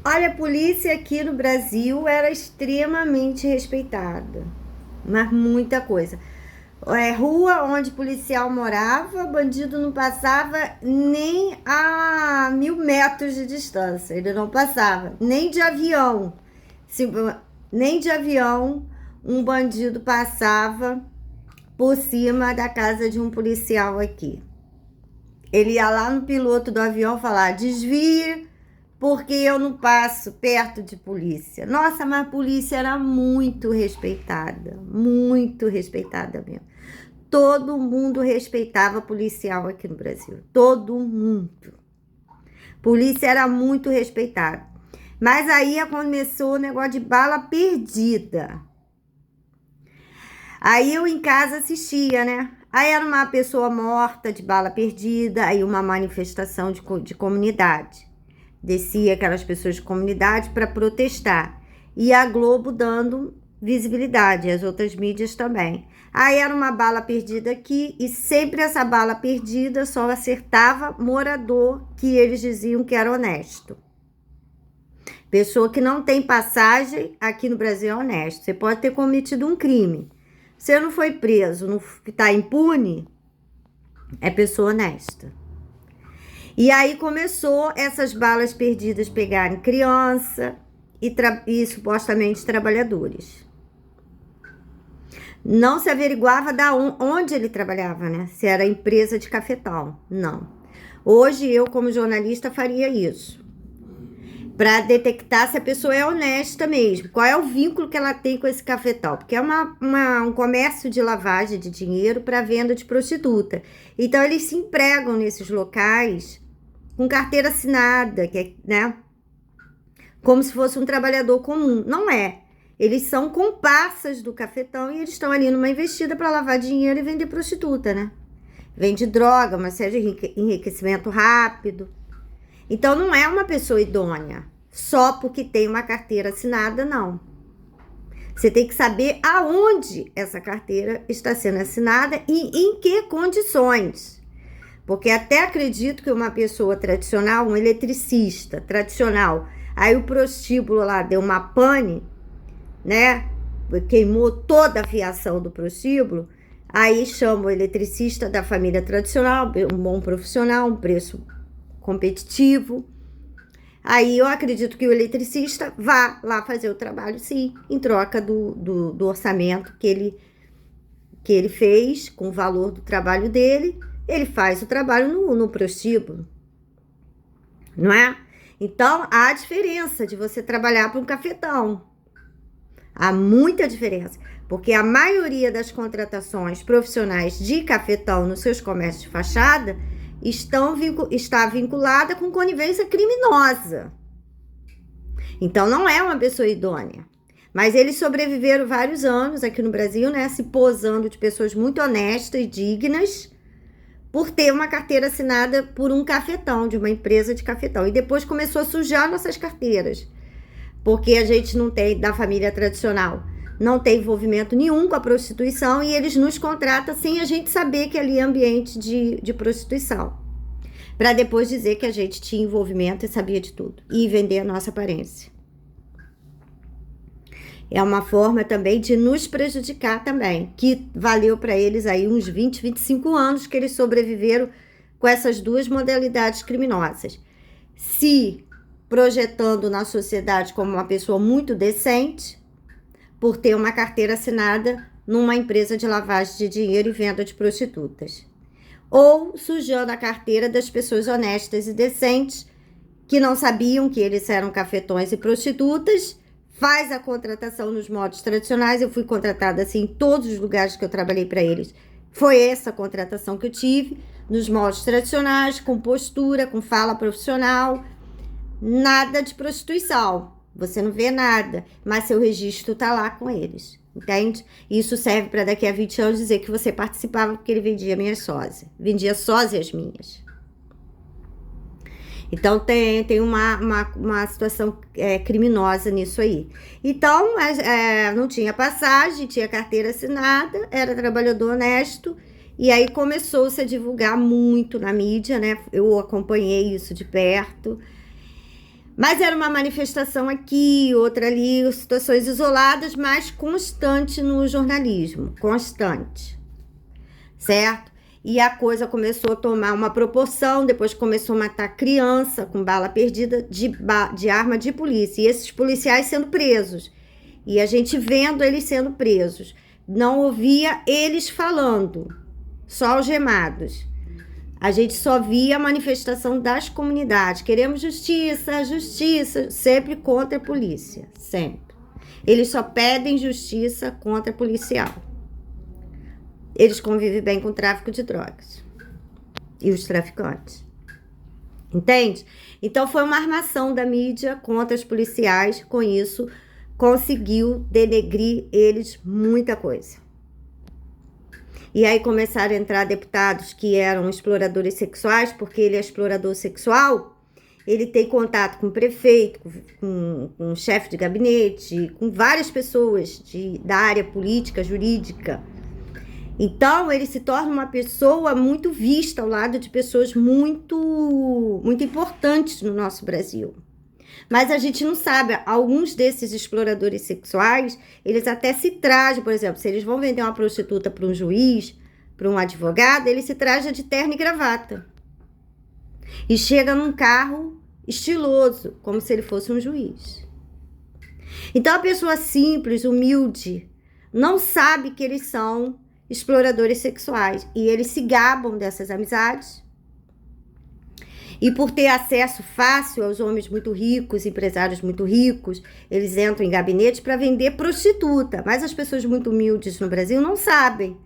Olha, a polícia aqui no Brasil era extremamente respeitada, mas muita coisa. Rua onde policial morava, bandido não passava nem a 1.000 metros de distância. Ele não passava, nem de avião. Se- Nem de avião um bandido passava por cima da casa de um policial aqui. Ele ia lá no piloto do avião falar: desvie, porque eu não passo perto de polícia. Nossa, mas a polícia era muito respeitada mesmo. Todo mundo respeitava policial aqui no Brasil, todo mundo. Polícia era muito respeitada. Mas aí começou o negócio de bala perdida. Aí eu em casa assistia, né? Aí era uma pessoa morta de bala perdida, aí uma manifestação de comunidade. Descia aquelas pessoas de comunidade para protestar. E a Globo dando visibilidade, as outras mídias também. Aí era uma bala perdida aqui e sempre essa bala perdida só acertava morador que eles diziam que era honesto. Pessoa que não tem passagem aqui no Brasil é honesto. Você pode ter cometido um crime. Você não foi preso, não está impune, é pessoa honesta. E aí começou essas balas perdidas pegarem criança e supostamente trabalhadores. Não se averiguava onde ele trabalhava, né? Se era empresa de cafetal. Não. Hoje eu, como jornalista, faria isso. Para detectar se a pessoa é honesta mesmo. Qual é o vínculo que ela tem com esse cafetal? Porque é um comércio de lavagem de dinheiro para venda de prostituta. Então, eles se empregam nesses locais com carteira assinada, que é, né? Como se fosse um trabalhador comum. Não é. Eles são comparsas do cafetão e eles estão ali numa investida para lavar dinheiro e vender prostituta, né? Vende droga, uma série de enriquecimento rápido. Então, não é uma pessoa idônea, só porque tem uma carteira assinada, não. Você tem que saber aonde essa carteira está sendo assinada e em que condições. Porque até acredito que uma pessoa tradicional, um eletricista tradicional, aí o prostíbulo lá deu uma pane, né? Queimou toda a fiação do prostíbulo, aí chama o eletricista da família tradicional, um bom profissional, um preço competitivo. Aí eu acredito que o eletricista vá lá fazer o trabalho, sim, em troca do orçamento que ele fez, com o valor do trabalho dele, ele faz o trabalho no prostíbulo, não é? Então, há diferença de você trabalhar para um cafetão. Há muita diferença, porque a maioria das contratações profissionais de cafetão nos seus comércios de fachada está vinculada com conivência criminosa. Então, não é uma pessoa idônea. Mas eles sobreviveram vários anos aqui no Brasil, né? Se posando de pessoas muito honestas e dignas, por ter uma carteira assinada por um cafetão, de uma empresa de cafetão. E depois começou a sujar nossas carteiras, porque a gente não tem, da família tradicional, não tem envolvimento nenhum com a prostituição e eles nos contratam sem a gente saber que ali é ambiente de prostituição. Para depois dizer que a gente tinha envolvimento e sabia de tudo. E vender a nossa aparência. É uma forma também de nos prejudicar também, que valeu para eles aí uns 20, 25 anos que eles sobreviveram com essas duas modalidades criminosas. Se projetando na sociedade como uma pessoa muito decente, por ter uma carteira assinada numa empresa de lavagem de dinheiro e venda de prostitutas. Ou sujando a carteira das pessoas honestas e decentes que não sabiam que eles eram cafetões e prostitutas, faz a contratação nos modos tradicionais. Eu fui contratada assim em todos os lugares que eu trabalhei para eles. Foi essa contratação que eu tive, nos modos tradicionais, com postura, com fala profissional, nada de prostituição. Você não vê nada, mas seu registro tá lá com eles, entende? Isso serve para daqui a 20 anos dizer que você participava porque ele vendia minhas sósias. Vendia sósias minhas. Então, tem uma situação criminosa nisso aí. Então, não tinha passagem, tinha carteira assinada, era trabalhador honesto. E aí começou-se a divulgar muito na mídia, né? Eu acompanhei isso de perto. Mas era uma manifestação aqui, outra ali, situações isoladas, mas constante no jornalismo, constante, certo? E a coisa começou a tomar uma proporção, depois começou a matar criança com bala perdida de arma de polícia, e esses policiais sendo presos, e a gente vendo eles sendo presos, não ouvia eles falando, só algemados. A gente só via a manifestação das comunidades. Queremos justiça, justiça, sempre contra a polícia, sempre. Eles só pedem justiça contra policial. Eles convivem bem com o tráfico de drogas e os traficantes. Entende? Então foi uma armação da mídia contra os policiais. Com isso, conseguiu denegrir eles muita coisa. E aí começaram a entrar deputados que eram exploradores sexuais, porque ele é explorador sexual, ele tem contato com o prefeito, com o chefe de gabinete, com várias pessoas da área política, jurídica. Então, ele se torna uma pessoa muito vista ao lado de pessoas muito importantes no nosso Brasil. Mas a gente não sabe, alguns desses exploradores sexuais, eles até se trajam, por exemplo, se eles vão vender uma prostituta para um juiz, para um advogado, ele se traja de terno e gravata. E chega num carro estiloso, como se ele fosse um juiz. Então a pessoa simples, humilde, não sabe que eles são exploradores sexuais. E eles se gabam dessas amizades. E por ter acesso fácil aos homens muito ricos, empresários muito ricos, eles entram em gabinetes para vender prostituta. Mas as pessoas muito humildes no Brasil não sabem.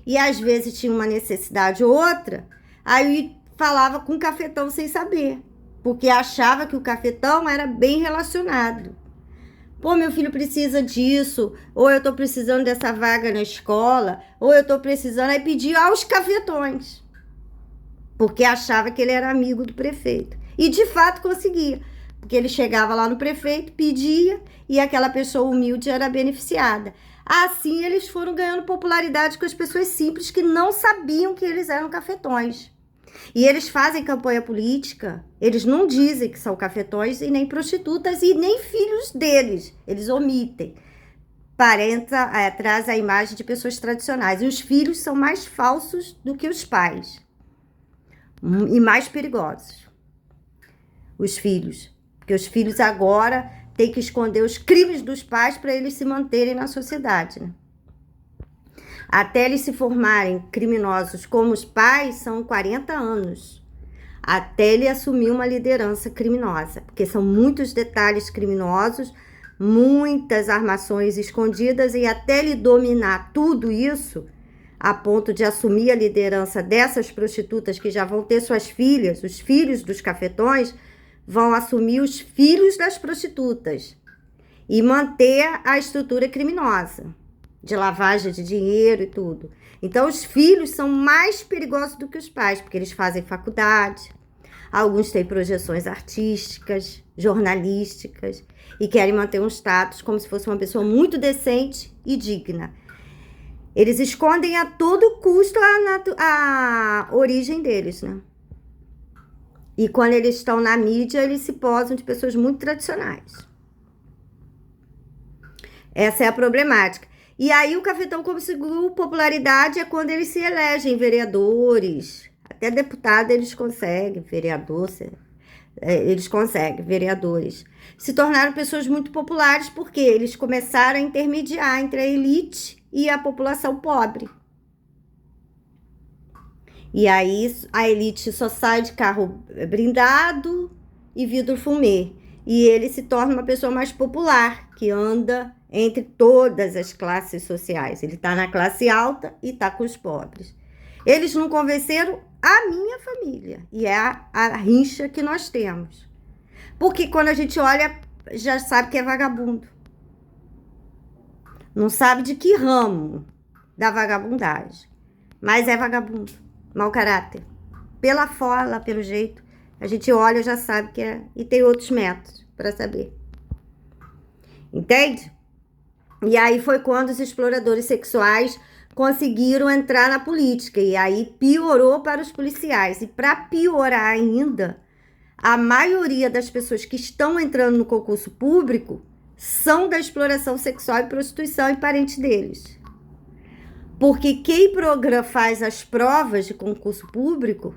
E às vezes tinha uma necessidade ou outra, aí falava com o cafetão sem saber. Porque achava que o cafetão era bem relacionado. Pô, meu filho precisa disso, ou eu tô precisando dessa vaga na escola, ou eu tô precisando, aí pedia aos cafetões. Porque achava que ele era amigo do prefeito. E de fato conseguia. Porque ele chegava lá no prefeito, pedia, e aquela pessoa humilde era beneficiada. Assim eles foram ganhando popularidade com as pessoas simples que não sabiam que eles eram cafetões. E eles fazem campanha política, eles não dizem que são cafetões e nem prostitutas e nem filhos deles. Eles omitem. Traz a imagem de pessoas tradicionais. E os filhos são mais falsos do que os pais. E mais perigosos, os filhos, porque os filhos agora têm que esconder os crimes dos pais para eles se manterem na sociedade, né? Até eles se formarem criminosos como os pais, são 40 anos, até ele assumir uma liderança criminosa, porque são muitos detalhes criminosos, muitas armações escondidas, e até ele dominar tudo isso, a ponto de assumir a liderança dessas prostitutas que já vão ter suas filhas, os filhos dos cafetões vão assumir os filhos das prostitutas e manter a estrutura criminosa, de lavagem de dinheiro e tudo. Então, os filhos são mais perigosos do que os pais, porque eles fazem faculdade, alguns têm projeções artísticas, jornalísticas, e querem manter um status como se fosse uma pessoa muito decente e digna. Eles escondem a todo custo a origem deles, né? E quando eles estão na mídia, eles se posam de pessoas muito tradicionais. Essa é a problemática. E aí o cafetão conseguiu popularidade é quando eles se elegem vereadores. Até deputado eles conseguem, eles conseguem, vereadores. Se tornaram pessoas muito populares porque eles começaram a intermediar entre a elite e a população pobre. E aí a elite só sai de carro blindado e vidro fumê. E ele se torna uma pessoa mais popular, que anda entre todas as classes sociais. Ele está na classe alta e está com os pobres. Eles não convenceram a minha família. E é a rincha que nós temos. Porque quando a gente olha, já sabe que é vagabundo. Não sabe de que ramo da vagabundagem. Mas é vagabundo. Mau caráter. Pela fala, pelo jeito. A gente olha e já sabe que é. E tem outros métodos para saber. Entende? E aí foi quando os exploradores sexuais conseguiram entrar na política. E aí piorou para os policiais. E para piorar ainda, a maioria das pessoas que estão entrando no concurso público são da exploração sexual e prostituição e parentes deles. Porque quem faz as provas de concurso público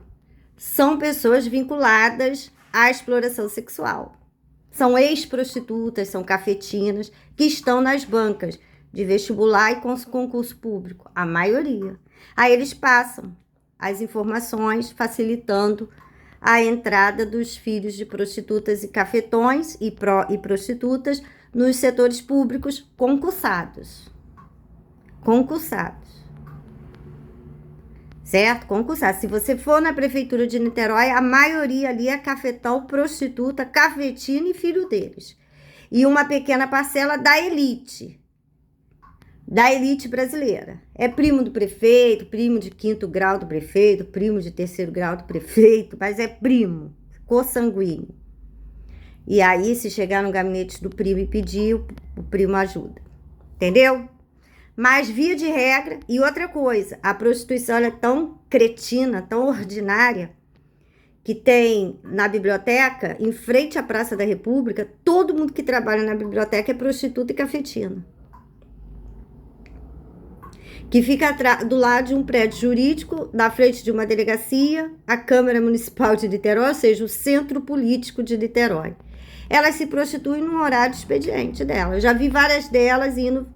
são pessoas vinculadas à exploração sexual. São ex-prostitutas, são cafetinas que estão nas bancas de vestibular e concurso público, a maioria. Aí eles passam as informações, facilitando a entrada dos filhos de prostitutas e cafetões e prostitutas nos setores públicos concursados. Certo? Concursado. Se você for na prefeitura de Niterói, a maioria ali é cafetão, prostituta, cafetina e filho deles. E uma pequena parcela da elite brasileira. É primo do prefeito, primo de 5º grau do prefeito, primo de 3º grau do prefeito, mas é primo, consanguíneo. E aí, se chegar no gabinete do primo e pedir, o primo ajuda. Entendeu? Mas, via de regra, e outra coisa, a prostituição é tão cretina, tão ordinária, que tem na biblioteca, em frente à Praça da República, todo mundo que trabalha na biblioteca é prostituta e cafetina. Que fica do lado de um prédio jurídico, na frente de uma delegacia, a Câmara Municipal de Niterói, ou seja, o centro político de Niterói. Elas se prostituem no horário de expediente dela. Eu já vi várias delas indo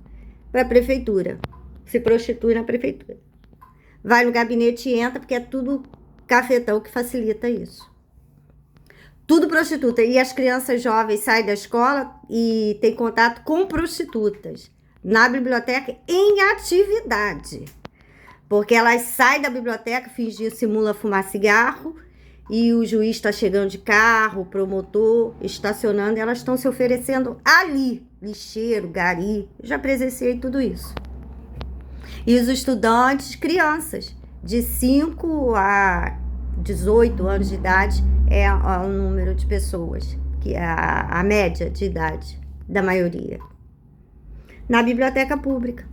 para a prefeitura, se prostitui na prefeitura. Vai no gabinete e entra, porque é tudo cafetão que facilita isso. Tudo prostituta. E as crianças jovens saem da escola e têm contato com prostitutas na biblioteca em atividade. Porque elas saem da biblioteca, simula fumar cigarro, e o juiz está chegando de carro, o promotor estacionando, e elas estão se oferecendo ali, lixeiro, gari. Eu já presenciei tudo isso. E os estudantes, crianças, de 5 a 18 anos de idade, é o número de pessoas, que é a média de idade da maioria. Na biblioteca pública.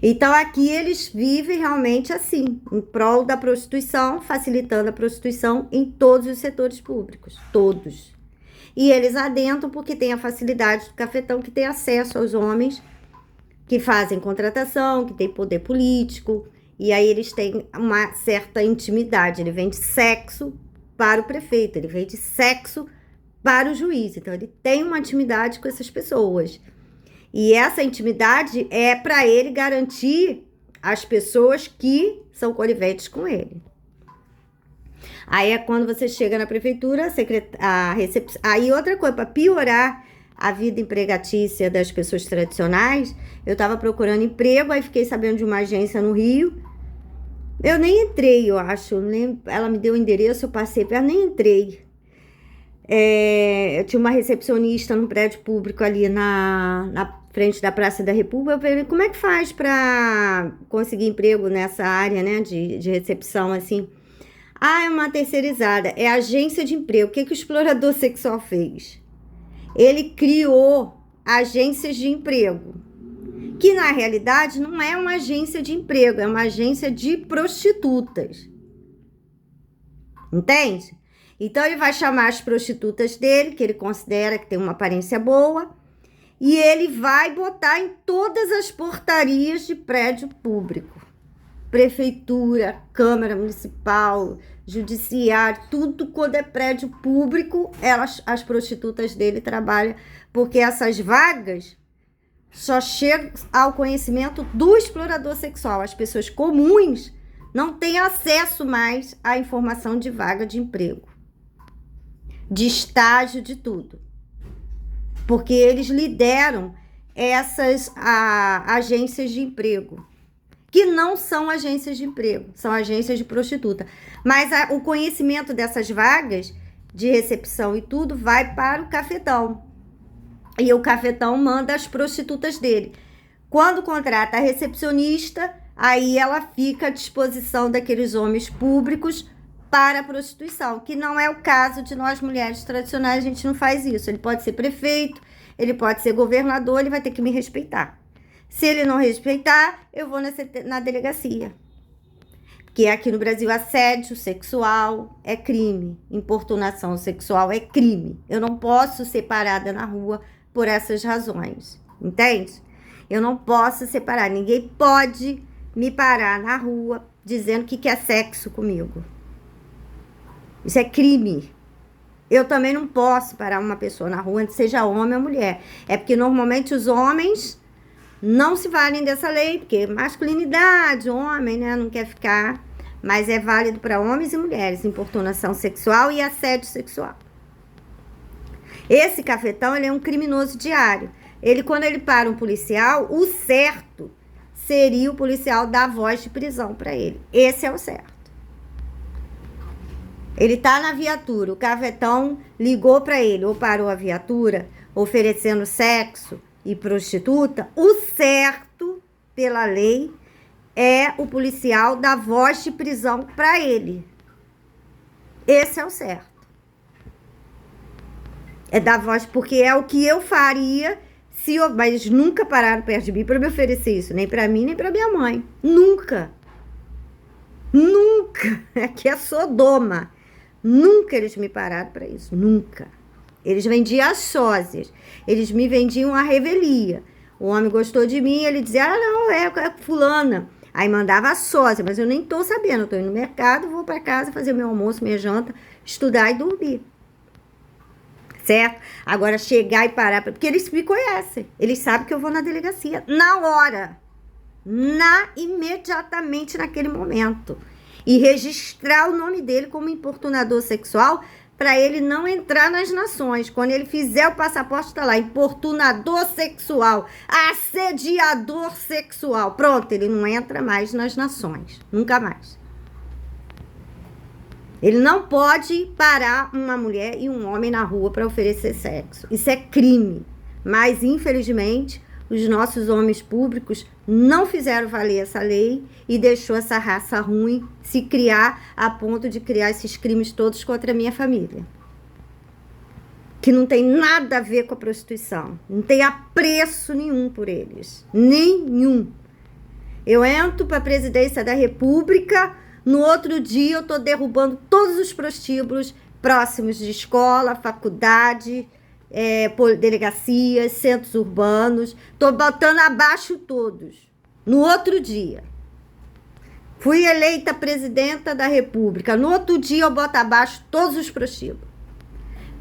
Então, aqui eles vivem realmente assim, em prol da prostituição, facilitando a prostituição em todos os setores públicos, todos. E eles adentram porque tem a facilidade do cafetão, que tem acesso aos homens que fazem contratação, que tem poder político, e aí eles têm uma certa intimidade. Ele vende sexo para o prefeito, ele vende sexo para o juiz, então ele tem uma intimidade com essas pessoas. E essa intimidade é para ele garantir as pessoas que são coniventes com ele. Aí é quando você chega na prefeitura, aí outra coisa, para piorar a vida empregatícia das pessoas tradicionais, eu estava procurando emprego, aí fiquei sabendo de uma agência no Rio. Eu nem entrei, eu acho, ela me deu o endereço, eu passei, eu nem entrei. Eu tinha uma recepcionista num prédio público ali na frente da Praça da República. Eu falei, como é que faz para conseguir emprego nessa área, né, de recepção, assim? É uma terceirizada, é agência de emprego. O que o explorador sexual fez? Ele criou agências de emprego, que na realidade não é uma agência de emprego, é uma agência de prostitutas. Entende? Então, ele vai chamar as prostitutas dele, que ele considera que tem uma aparência boa, e ele vai botar em todas as portarias de prédio público. Prefeitura, Câmara Municipal, Judiciário, tudo quando é prédio público, as prostitutas dele trabalham, porque essas vagas só chegam ao conhecimento do explorador sexual. As pessoas comuns não têm acesso mais à informação de vaga de emprego, de estágio, de tudo. Porque eles lideram essas agências de emprego, que não são agências de emprego, são agências de prostituta. Mas o conhecimento dessas vagas de recepção e tudo vai para o cafetão. E o cafetão manda as prostitutas dele. Quando contrata a recepcionista, aí ela fica à disposição daqueles homens públicos para a prostituição, que não é o caso de nós mulheres tradicionais, a gente não faz isso. Ele pode ser prefeito, ele pode ser governador, ele vai ter que me respeitar. Se ele não respeitar, eu vou na delegacia. Porque aqui no Brasil, assédio sexual é crime, importunação sexual é crime. Eu não posso ser parada na rua por essas razões, entende? Eu não posso separar, ninguém pode me parar na rua dizendo que quer sexo comigo. Isso é crime. Eu também não posso parar uma pessoa na rua, seja homem ou mulher. É porque normalmente os homens não se valem dessa lei, porque masculinidade, homem, né, não quer ficar, mas é válido para homens e mulheres, importunação sexual e assédio sexual. Esse cafetão, ele é um criminoso diário. Quando ele para um policial, o certo seria o policial dar voz de prisão para ele. Esse é o certo. Ele tá na viatura, o cafetão ligou para ele, ou parou a viatura, oferecendo sexo e prostituta, o certo, pela lei, é o policial dar voz de prisão para ele. Esse é o certo. É dar voz, porque é o que eu faria, mas nunca pararam perto de mim para me oferecer isso, nem para mim, nem para minha mãe. Nunca. Nunca. Aqui é Sodoma. Nunca eles me pararam para isso, nunca. Eles vendiam as sósias, eles me vendiam a revelia. O homem gostou de mim, ele dizia, não, é fulana. Aí mandava a sósia, mas eu nem tô sabendo, eu tô indo no mercado, vou para casa fazer meu almoço, minha janta, estudar e dormir. Certo? Agora chegar e parar, porque eles me conhecem, eles sabem que eu vou na delegacia, na hora, imediatamente naquele momento. E registrar o nome dele como importunador sexual para ele não entrar nas nações. Quando ele fizer o passaporte, está lá, importunador sexual, assediador sexual. Pronto, ele não entra mais nas nações, nunca mais. Ele não pode parar uma mulher e um homem na rua para oferecer sexo. Isso é crime. Mas, infelizmente, os nossos homens públicos não fizeram valer essa lei e deixou essa raça ruim se criar a ponto de criar esses crimes todos contra a minha família. Que não tem nada a ver com a prostituição. Não tem apreço nenhum por eles. Nenhum. Eu entro para a presidência da República, no outro dia eu estou derrubando todos os prostíbulos próximos de escola, faculdade, delegacias, centros urbanos, tô botando abaixo todos. No outro dia, fui eleita presidenta da República, no outro dia eu boto abaixo todos os prostíbulos.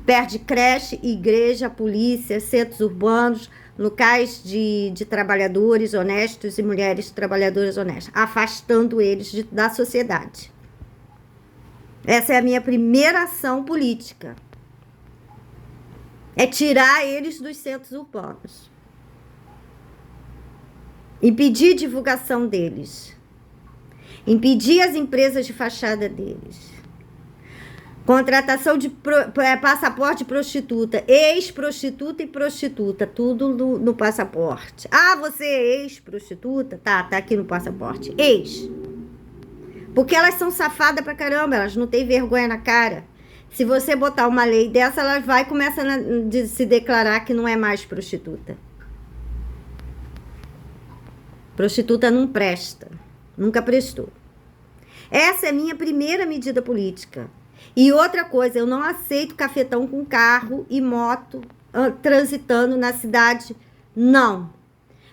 Perde creche, igreja, polícia, centros urbanos, locais de trabalhadores honestos e mulheres trabalhadoras honestas, afastando eles da sociedade. Essa é a minha primeira ação política. É tirar eles dos centros urbanos. Impedir a divulgação deles. Impedir as empresas de fachada deles. Contratação de passaporte de prostituta. Ex-prostituta e prostituta. Tudo no passaporte. Ah, você é ex-prostituta? Tá aqui no passaporte. Ex. Porque elas são safadas pra caramba. Elas não têm vergonha na cara. Se você botar uma lei dessa, ela vai começar a se declarar que não é mais prostituta. Prostituta não presta. Nunca prestou. Essa é a minha primeira medida política. E outra coisa, eu não aceito cafetão com carro e moto transitando na cidade. Não.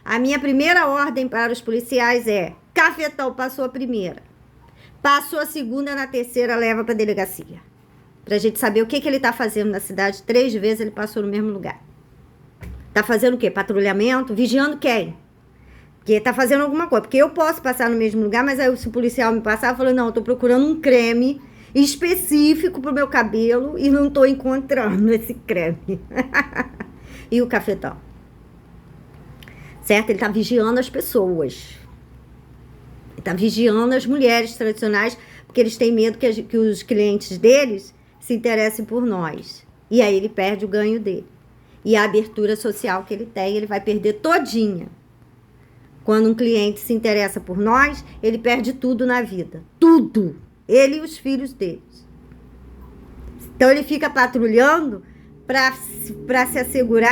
A minha primeira ordem para os policiais é: cafetão passou a primeira. Passou a segunda, na terceira leva para a delegacia. Pra gente saber o que ele tá fazendo na cidade. 3 vezes ele passou no mesmo lugar. Tá fazendo o quê? Patrulhamento? Vigiando quem? Porque tá fazendo alguma coisa. Porque eu posso passar no mesmo lugar, mas aí se o policial me passar, eu falo, não, eu tô procurando um creme específico pro meu cabelo e não tô encontrando esse creme. E o cafetão? Certo? Ele tá vigiando as pessoas. Ele tá vigiando as mulheres tradicionais, porque eles têm medo que os clientes deles se interessem por nós. E aí ele perde o ganho dele. E a abertura social que ele tem, ele vai perder todinha. Quando um cliente se interessa por nós, ele perde tudo na vida. Tudo. Ele e os filhos deles. Então ele fica patrulhando para se assegurar